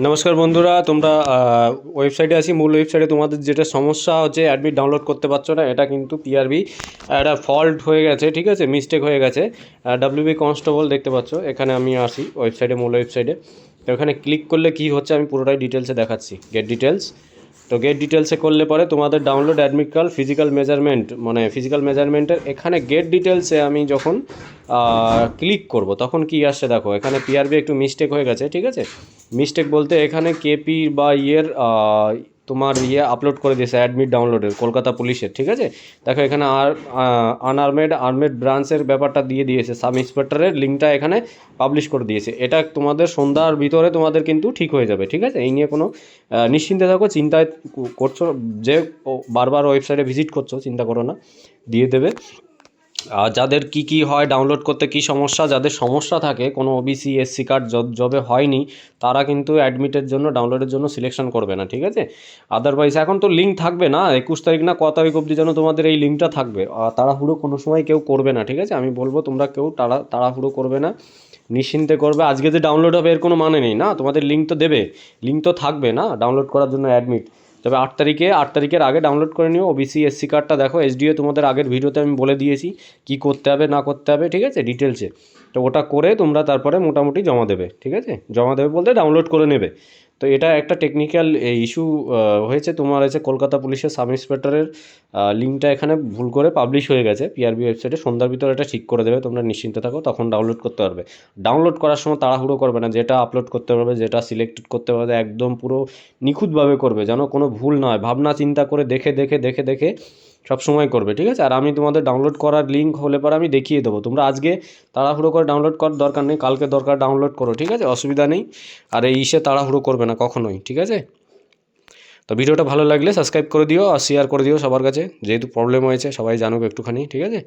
নমস্কার বন্ধুরা, তোমরা ওয়েবসাইটে আসি। মূল ওয়েবসাইটে তোমাদের যেটা সমস্যা হচ্ছে অ্যাডমিট ডাউনলোড করতে পারছো না, এটা কিন্তু পিআরবি একটা ফল্ট হয়ে গেছে, ঠিক আছে, মিস্টেক হয়ে গেছে। ডাব্লিউবি কনস্টেবল দেখতে পাচ্ছ, এখানে আমি আসি ওয়েবসাইটে, মূল ওয়েবসাইটে। তো এখানে ক্লিক করলে কি হচ্ছে আমি পুরোটাই ডিটেলসে দেখাচ্ছি। গেট ডিটেলস, তো গেট ডিটেলসে করলে পরে তোমাদের download admit card physical measurement, মানে ফিজিক্যাল মেজারমেন্টের এখানে গেট ডিটেলসে আমি যখন ক্লিক করব তখন কি আসছে দেখো, এখানে পিআরবি একটু মিস্টেক হয়ে গেছে, ঠিক আছে। মিস্টেক বলতে এখানে কেপি বা তোমার আপলোড করে দিয়েছে অ্যাডমিট ডাউনলোডের, কলকাতা পুলিশের, ঠিক আছে। দেখো এখানে আর্মেড ব্রাঞ্চের ব্যাপারটা দিয়ে দিয়েছে, সাব ইন্সপেক্টরের লিঙ্কটা এখানে পাবলিশ করে দিয়েছে। এটা তোমাদের সন্ধ্যার ভিতরে তোমাদের কিন্তু ঠিক হয়ে যাবে, ঠিক আছে। এই নিয়ে কোনো নিশ্চিন্তে থাকো, চিন্তায় করছো যে বারবার ওয়েবসাইটে ভিজিট করছো, চিন্তা করো না, দিয়ে দেবে। আর যাদের কি হয় ডাউনলোড করতে কি সমস্যা, যাদের সমস্যা থাকে কোনো ওবিসি এসসি কার্ড জবে হয়নি, তারা কিন্তু অ্যাডমিটের জন্য ডাউনলোডের জন্য সিলেকশন করবে না, ঠিক আছে। আদারওয়াইজ এখন তো লিঙ্ক থাকবে না, 21 তারিখ না কত তারিখ অবধি যেন তোমাদের এই লিঙ্কটা থাকবে। তাড়াহুড়ো কোনো সময় কেউ করবে না, ঠিক আছে। আমি বলবো তোমরা কেউ তাড়াহুড়ো করবে না, নিশ্চিন্তে করবে। আজকে যে ডাউনলোড হবে এর কোনো মানে নেই না, তোমাদের লিঙ্ক তো দেবে, লিঙ্ক তো থাকবে না ডাউনলোড করার জন্য অ্যাডমিট। তবে 8 তারিখের আগে ডাউনলোড করে নিও ওবিসি এসসি কার্ডটা। দেখো এসডিও তোমাদের আগের ভিডিওতে আমি বলে দিয়েছি কি করতে হবে না করতে হবে, ঠিক আছে, ডিটেলসে। তো ওটা করে তোমরা তারপরে মোটামুটি জমা দেবে, ঠিক আছে। জমা দেবে বলতে ডাউনলোড করে নেবে। তো এটা একটা টেকনিক্যাল ইস্যু হয়েছে, তোমার হচ্ছে কলকাতা পুলিশের সাব ইন্সপেক্টরের লিঙ্কটা এখানে ভুল করে পাবলিশ হয়ে গেছে পিআরবি ওয়েবসাইটে। সন্ধ্যার ভিতরে এটা ঠিক করে দেবে, তোমরা নিশ্চিন্তে থাকো, তখন ডাউনলোড করতে পারবে। ডাউনলোড করার সময় তাড়াহুড়ো করবে না, যেটা আপলোড করতে পারবে, যেটা সিলেক্টেড করতে পারবে, একদম পুরো নিখুঁতভাবে করবে, যেন কোনো ভুল না হয়। ভাবনা চিন্তা করে দেখে সব সময় করবে, ঠিক আছে। আর আমি তোমাদের ডাউনলোড করার লিঙ্ক হলে পরে আমি দেখিয়ে দেবো। তোমরা আজকে তাড়াহুড়ো করে ডাউনলোড করার দরকার নেই, কালকে দরকার ডাউনলোড করো, ঠিক আছে, অসুবিধা নেই। আর এই তাড়াহুড়ো করবে না কখনোই, ঠিক আছে। তো ভিডিওটা ভালো লাগলে সাবস্ক্রাইব করে দিও আর শেয়ার করে দিও সবার কাছে, যেহেতু প্রবলেম হয়েছে সবাই জানুক একটুখানি, ঠিক আছে।